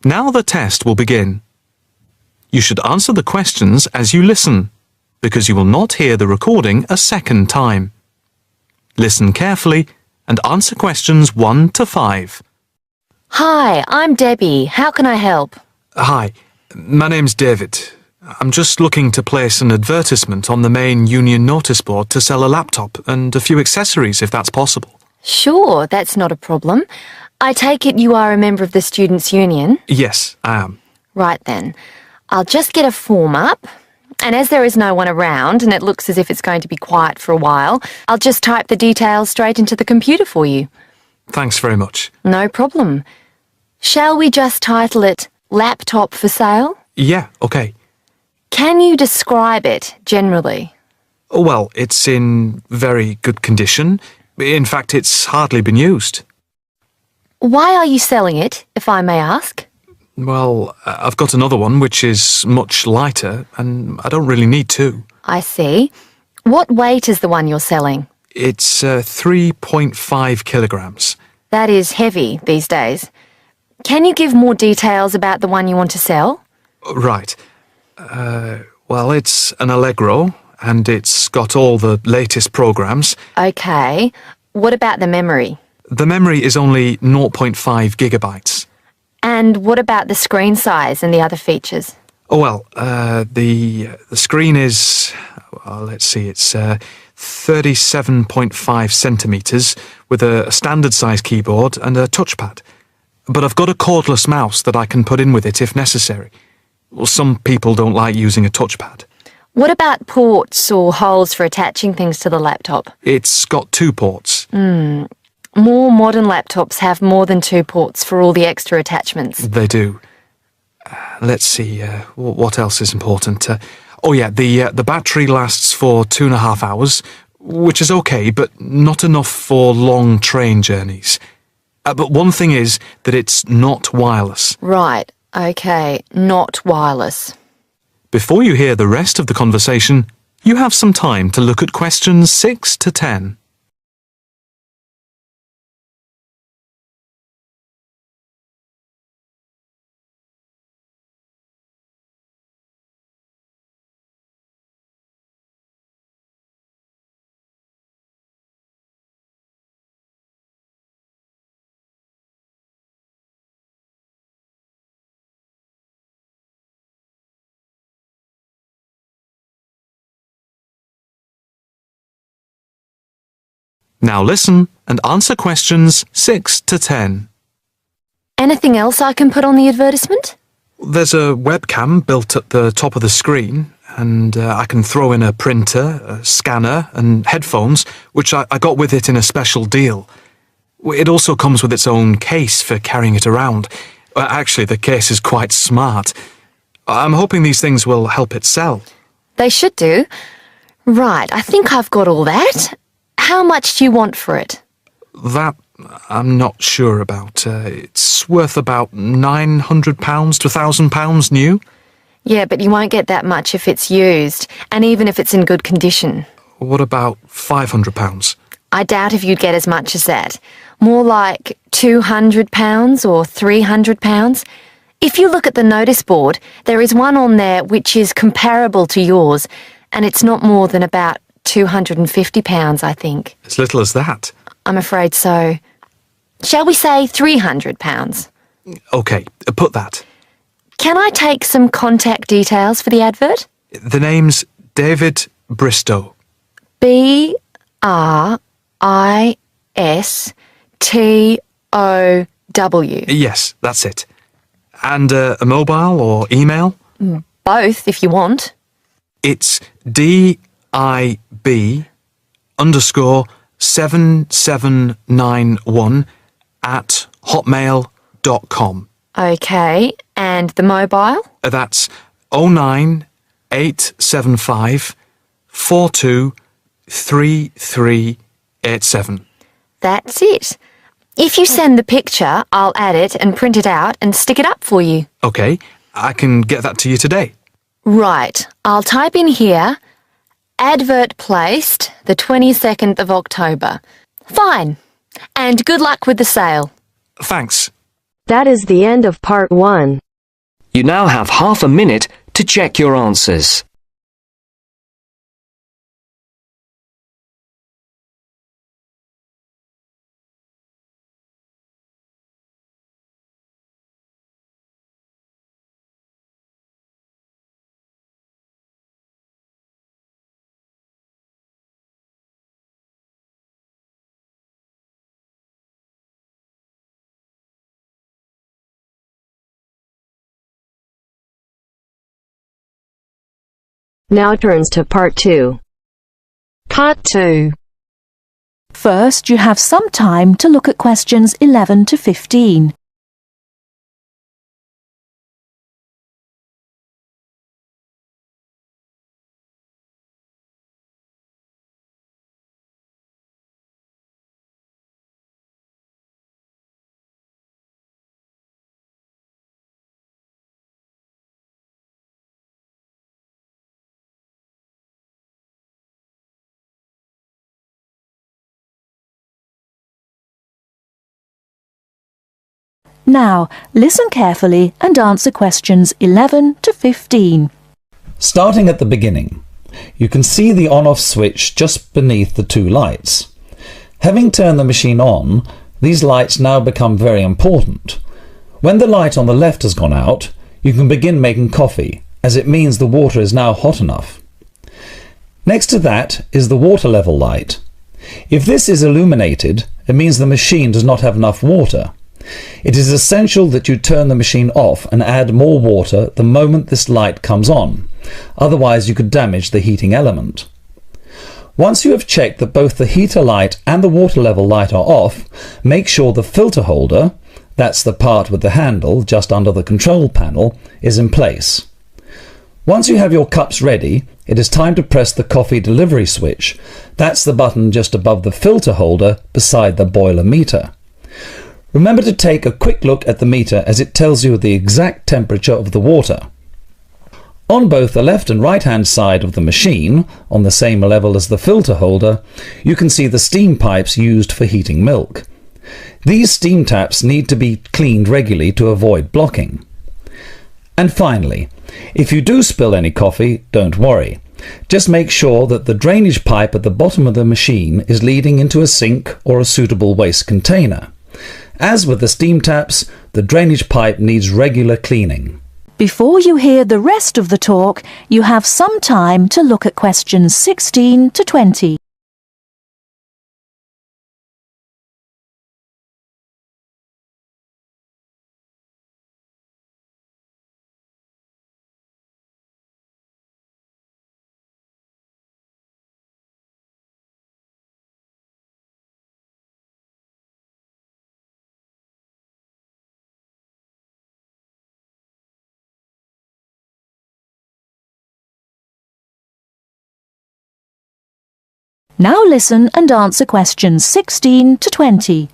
Now the test will begin. You should answer the questions as you listen, because you will not hear the recording a second time. Listen carefully and answer questions 1 to 5. Hi, I'm Debbie. How can I help? Hi, my name's David. I'm just looking to place an advertisement on the main union notice board to sell a laptop and a few accessories if that's possible. Sure, that's not a problem. I take it you are a member of the Students' Union? Yes, I am. Right then. I'll just get a form up, and as there is no one around and it looks as if it's going to be quiet for a while, I'll just type the details straight into the computer for you. Thanks very much. No problem. Shall we just title it Laptop for Sale? Yeah, okay. Can you describe it generally? Well, it's in very good condition. In fact, it's hardly been used. Why are you selling it, if I may ask? Well, I've got another one which is much lighter, and I don't really need two. I see. What weight is the one you're selling? It's 3.5 kilograms. That is heavy these days. Can you give more details about the one you want to sell? Right. Well, it's an Allegro, and it's got all the latest programs. Okay. What about the memory? The memory is only 0.5 gigabytes. And what about the screen size and the other features? Oh, well, the screen is, let's see, it's 37.5 centimetres with a standard size keyboard and a touchpad. But I've got a cordless mouse that I can put in with it if necessary. Well, some people don't like using a touchpad. What about ports or holes for attaching things to the laptop? It's got 2 ports. More modern laptops have more than 2 ports for all the extra attachments. They do. Let's see, what else is important? The battery lasts for 2.5 hours, which is okay, but not enough for long train journeys. But one thing is that it's not wireless. Right, okay, not wireless. Before you hear the rest of the conversation, you have some time to look at questions 6 to 10. Now listen and answer questions 6 to 10. Anything else I can put on the advertisement? There's a webcam built at the top of the screen, and I can throw in a printer, a scanner, and headphones, which I got with it in a special deal. It also comes with its own case for carrying it around. Actually, the case is quite smart. I'm hoping these things will help it sell. They should do. Right, I think I've got all that. How much do you want for it? That I'm not sure about. It's worth about £900 to £1,000 new. Yeah, but you won't get that much if it's used, and even if it's in good condition. What about £500? I doubt if you'd get as much as that. More like £200 or £300. If you look at the notice board, there is one on there which is comparable to yours, and it's not more than about £250, I think. As little as that? I'm afraid so. Shall we say £300? OK, put that. Can I take some contact details for the advert? The name's David Bristow. Bristow. Yes, that's it. And a mobile or email? Both, if you want. It's DIB7791@hotmail.com. OK, and the mobile? That's 09875 423387. That's it. If you send the picture, I'll add it and print it out and stick it up for you. OK, I can get that to you today. Right, I'll type in here, advert placed the 22nd of October. Fine. And good luck with the sale. Thanks. That is the end of part 1. You now have half a minute to check your answers. Now turns to part 2. Part 2. First, you have some time to look at questions 11 to 15. Now, listen carefully and answer questions 11 to 15. Starting at the beginning, you can see the on-off switch just beneath the two lights. Having turned the machine on, these lights now become very important. When the light on the left has gone out, you can begin making coffee, as it means the water is now hot enough. Next to that is the water level light. If this is illuminated, it means the machine does not have enough water. It is essential that you turn the machine off and add more water the moment this light comes on, otherwise you could damage the heating element. Once you have checked that both the heater light and the water level light are off, make sure the filter holder, that's the part with the handle just under the control panel, is in place. Once you have your cups ready, it is time to press the coffee delivery switch. That's the button just above the filter holder beside the boiler meter. Remember to take a quick look at the meter as it tells you the exact temperature of the water. On both the left and right hand side of the machine, on the same level as the filter holder, you can see the steam pipes used for heating milk. These steam taps need to be cleaned regularly to avoid blocking. And finally, if you do spill any coffee, don't worry. Just make sure that the drainage pipe at the bottom of the machine is leading into a sink or a suitable waste container. As with the steam taps, the drainage pipe needs regular cleaning. Before you hear the rest of the talk, you have some time to look at questions 16 to 20. Now listen and answer questions 16 to 20.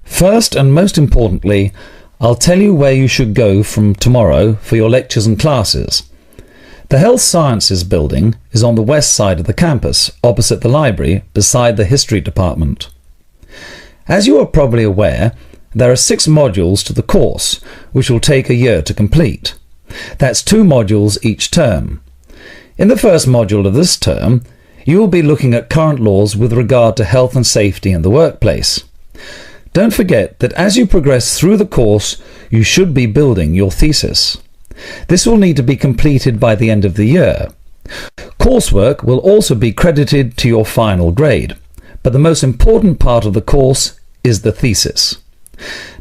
First and most importantly, I'll tell you where you should go from tomorrow for your lectures and classes. The Health Sciences building is on the west side of the campus, opposite the library, beside the History department. As you are probably aware, there are 6 modules to the course, which will take a year to complete. That's 2 modules each term. In the first module of this term, you will be looking at current laws with regard to health and safety in the workplace. Don't forget that as you progress through the course, you should be building your thesis. This will need to be completed by the end of the year. Coursework will also be credited to your final grade, but the most important part of the course is the thesis.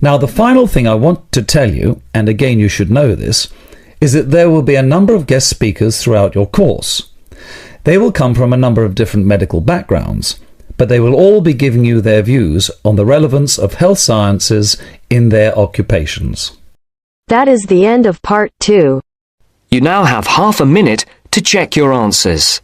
Now, the final thing I want to tell you, and again you should know this, is that there will be a number of guest speakers throughout your course. They will come from a number of different medical backgrounds, but they will all be giving you their views on the relevance of health sciences in their occupations. That is the end of part 2. You now have half a minute to check your answers.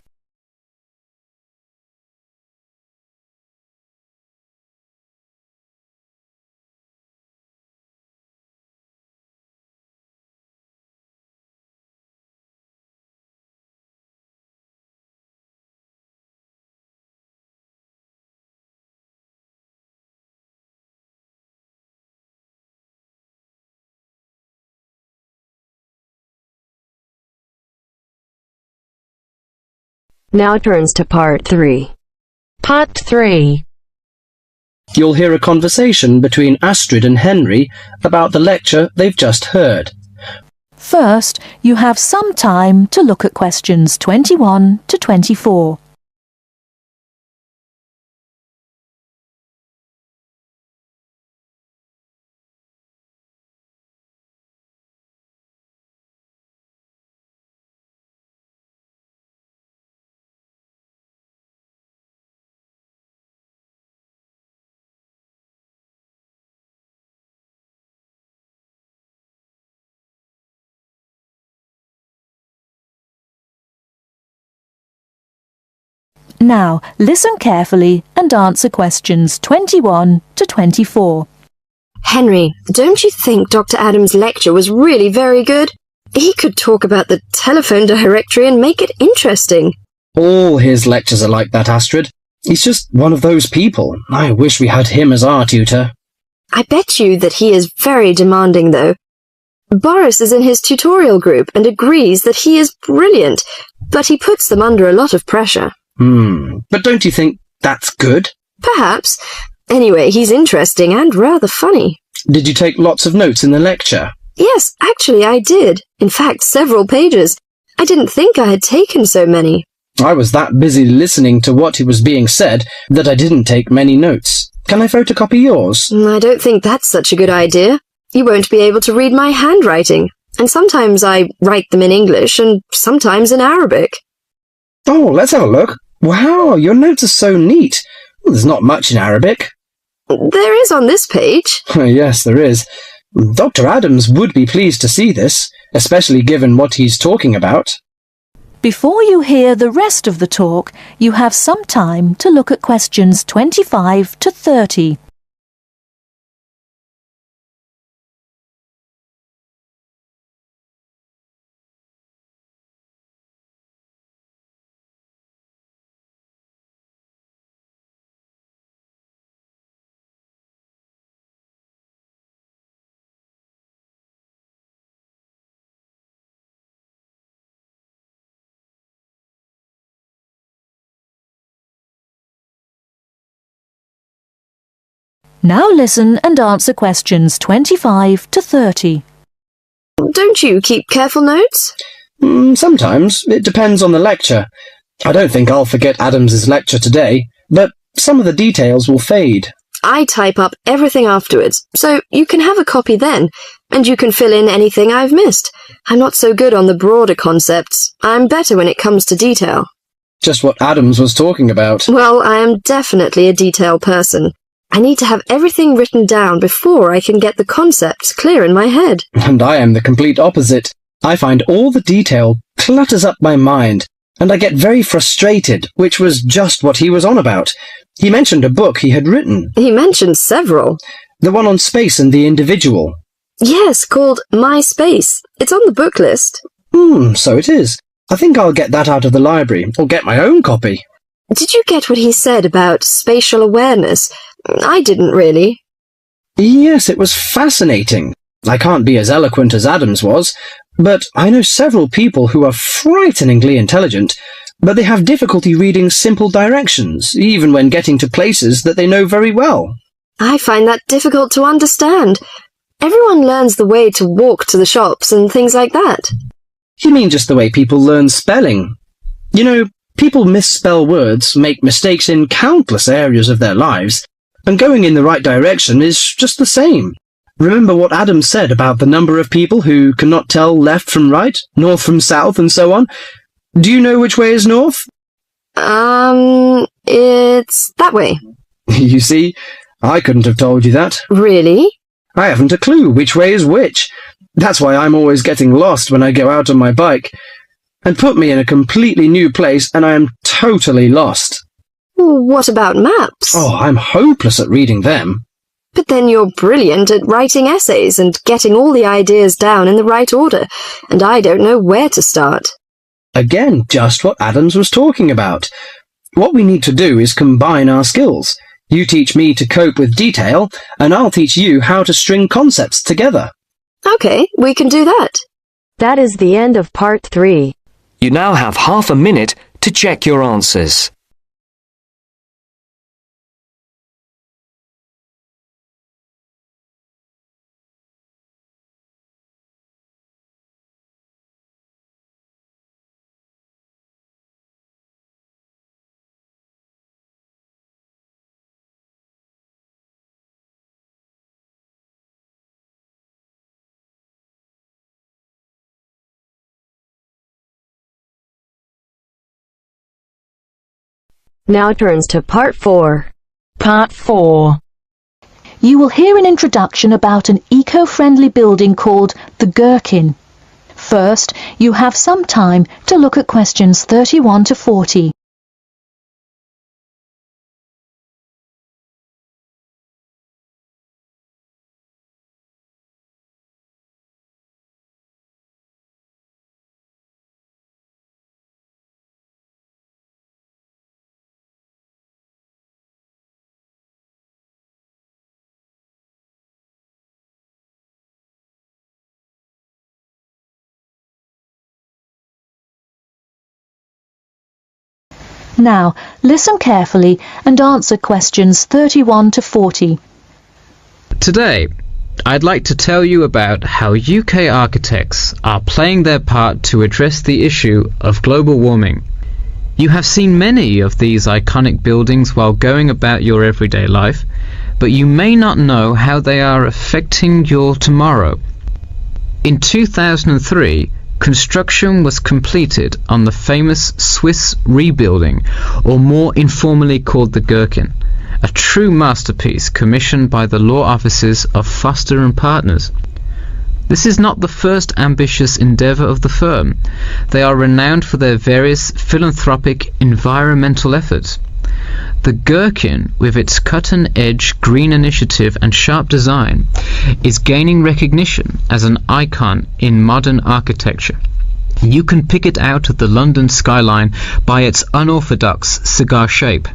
Now turns to part 3. Part 3. You'll hear a conversation between Astrid and Henry about the lecture they've just heard. First, you have some time to look at questions 21 to 24. Now, listen carefully and answer questions 21 to 24. Henry, don't you think Dr. Adams' lecture was really very good? He could talk about the telephone directory and make it interesting. All his lectures are like that, Astrid. He's just one of those people. I wish we had him as our tutor. I bet you that he is very demanding, though. Boris is in his tutorial group and agrees that he is brilliant, but he puts them under a lot of pressure. But don't you think that's good? Perhaps. Anyway, he's interesting and rather funny. Did you take lots of notes in the lecture? Yes, actually I did. In fact, several pages. I didn't think I had taken so many. I was that busy listening to what was being said that I didn't take many notes. Can I photocopy yours? I don't think that's such a good idea. You won't be able to read my handwriting, and sometimes I write them in English and sometimes in Arabic. Oh, let's have a look. Wow, your notes are so neat. Well, there's not much in Arabic. There is on this page. Yes, there is. Dr. Adams would be pleased to see this, especially given what he's talking about. Before you hear the rest of the talk, you have some time to look at questions 25 to 30. Now listen and answer questions 25 to 30. Don't you keep careful notes? Sometimes. It depends on the lecture. I don't think I'll forget Adams's lecture today, but some of the details will fade. I type up everything afterwards, so you can have a copy then, and you can fill in anything I've missed. I'm not so good on the broader concepts. I'm better when it comes to detail. Just what Adams was talking about. Well, I am definitely a detail person. I need to have everything written down before I can get the concepts clear in my head. And I am the complete opposite. I find all the detail clutters up my mind, and I get very frustrated, which was just what he was on about. He mentioned a book he had written. He mentioned several. The one on space and the individual. Yes, called My Space. It's on the book list. So it is. I think I'll get that out of the library, or get my own copy. Did you get what he said about spatial awareness? I didn't really. Yes, it was fascinating. I can't be as eloquent as Adams was, but I know several people who are frighteningly intelligent, but they have difficulty reading simple directions, even when getting to places that they know very well. I find that difficult to understand. Everyone learns the way to walk to the shops and things like that. You mean just the way people learn spelling? You know, people misspell words, make mistakes in countless areas of their lives, and going in the right direction is just the same. Remember what Adams said about the number of people who cannot tell left from right, north from south, and so on? Do you know which way is north? It's that way. You see, I couldn't have told you that. Really? I haven't a clue which way is which. That's why I'm always getting lost when I go out on my bike. And put me in a completely new place and I am totally lost. What about maps? Oh, I'm hopeless at reading them. But then you're brilliant at writing essays and getting all the ideas down in the right order, and I don't know where to start. Again, just what Adams was talking about. What we need to do is combine our skills. You teach me to cope with detail, and I'll teach you how to string concepts together. Okay, we can do that. That is the end of part 3. You now have half a minute to check your answers. Now turns to Part 4. Part 4. You will hear an introduction about an eco-friendly building called the Gherkin. First, you have some time to look at questions 31 to 40. Now, listen carefully and answer questions 31 to 40. Today, I'd like to tell you about how UK architects are playing their part to address the issue of global warming. You have seen many of these iconic buildings while going about your everyday life, but you may not know how they are affecting your tomorrow. In 2003, construction was completed on the famous Swiss rebuilding, or more informally called the Gherkin, a true masterpiece commissioned by the law offices of Foster and Partners. This is not the first ambitious endeavour of the firm. They are renowned for their various philanthropic environmental efforts. The Gherkin, with its cutting-edge green initiative and sharp design, is gaining recognition as an icon in modern architecture. You can pick it out of the London skyline by its unorthodox cigar shape.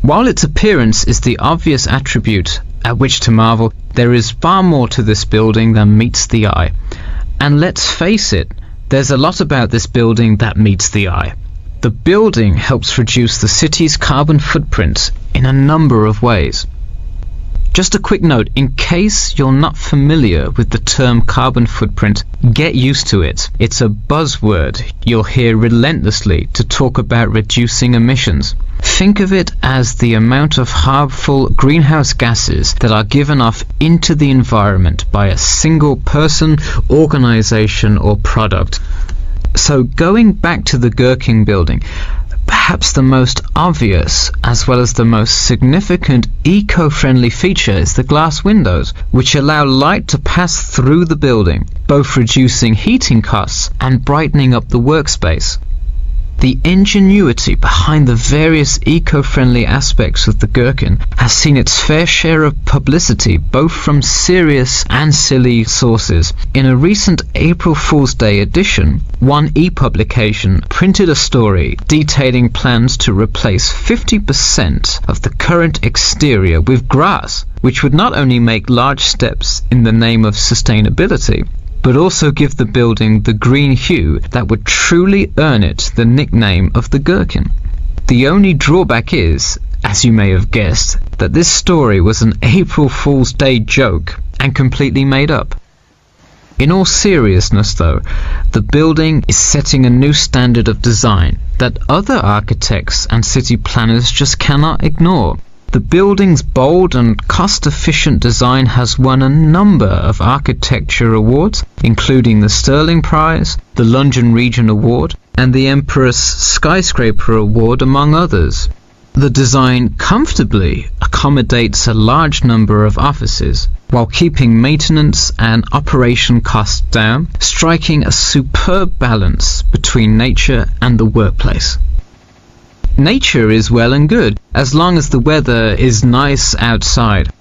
While its appearance is the obvious attribute at which to marvel, there is far more to this building than meets the eye. And let's face it, there's a lot about this building that meets the eye. The building helps reduce the city's carbon footprint in a number of ways. Just a quick note, in case you're not familiar with the term carbon footprint, get used to it. It's a buzzword you'll hear relentlessly to talk about reducing emissions. Think of it as the amount of harmful greenhouse gases that are given off into the environment by a single person, organization, or product. So going back to the Gherkin building, perhaps the most obvious as well as the most significant eco-friendly feature is the glass windows, which allow light to pass through the building, both reducing heating costs and brightening up the workspace. The ingenuity behind the various eco-friendly aspects of the Gherkin has seen its fair share of publicity, both from serious and silly sources. In a recent April Fool's Day edition, One e-publication printed a story detailing plans to replace 50% of the current exterior with grass, which would not only make large steps in the name of sustainability, but also give the building the green hue that would truly earn it the nickname of the Gherkin. The only drawback is, as you may have guessed, that this story was an April Fool's Day joke and completely made up. In all seriousness though, the building is setting a new standard of design that other architects and city planners just cannot ignore. The building's bold and cost-efficient design has won a number of architecture awards, including the Stirling Prize, the London Region Award, and the Empress Skyscraper Award, among others. The design comfortably accommodates a large number of offices, while keeping maintenance and operation costs down, striking a superb balance between nature and the workplace. Nature is well and good, as long as the weather is nice outside.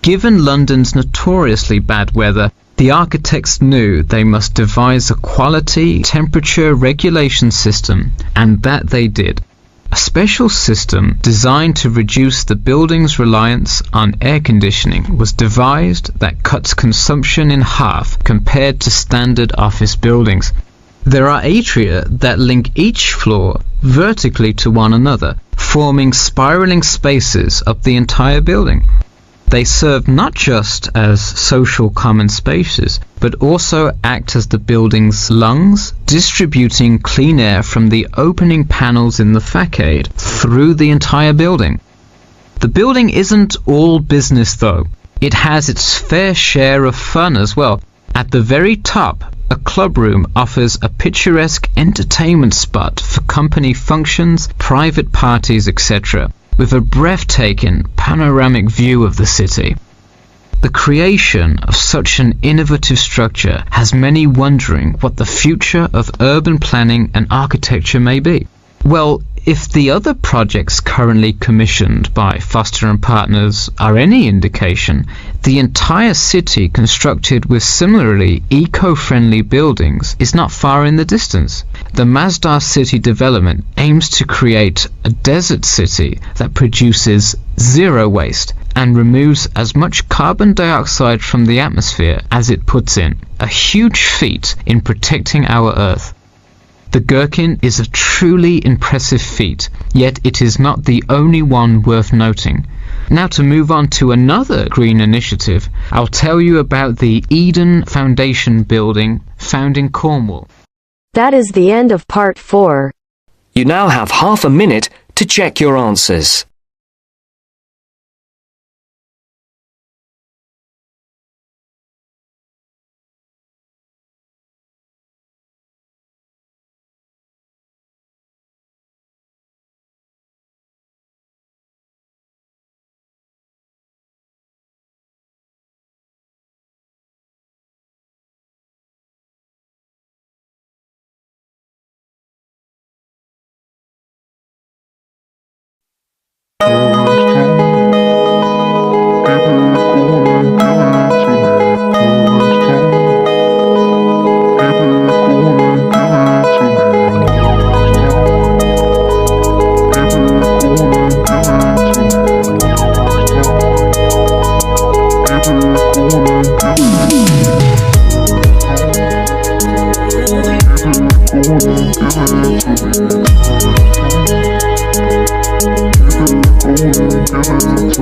Given London's notoriously bad weather, the architects knew they must devise a quality temperature regulation system, and that they did. A special system designed to reduce the building's reliance on air conditioning was devised that cuts consumption in half compared to standard office buildings. There are atria that link each floor vertically to one another, forming spiraling spaces up the entire building. They serve not just as social common spaces, but also act as the building's lungs, distributing clean air from the opening panels in the facade through the entire building. The building isn't all business though. It has its fair share of fun as well. At the very top, a club room offers a picturesque entertainment spot for company functions, private parties, etc., with a breathtaking panoramic view of the city. The creation of such an innovative structure has many wondering what the future of urban planning and architecture may be. Well, if the other projects currently commissioned by Foster and Partners are any indication, the entire city constructed with similarly eco-friendly buildings is not far in the distance. The Masdar City development aims to create a desert city that produces zero waste and removes as much carbon dioxide from the atmosphere as it puts in, a huge feat in protecting our Earth. The Gherkin is a truly impressive feat, yet it is not the only one worth noting. Now to move on to another green initiative, I'll tell you about the Eden Foundation building found in Cornwall. That is the end of part 4. You now have half a minute to check your answers.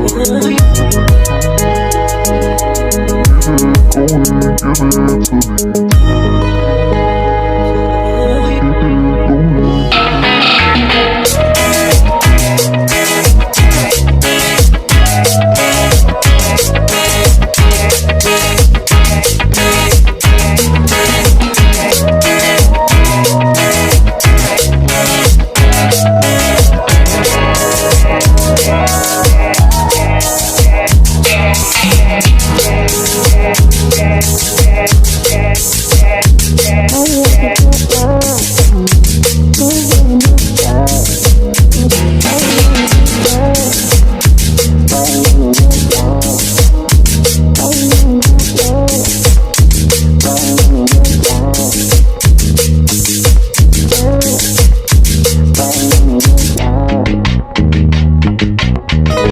Give it to me.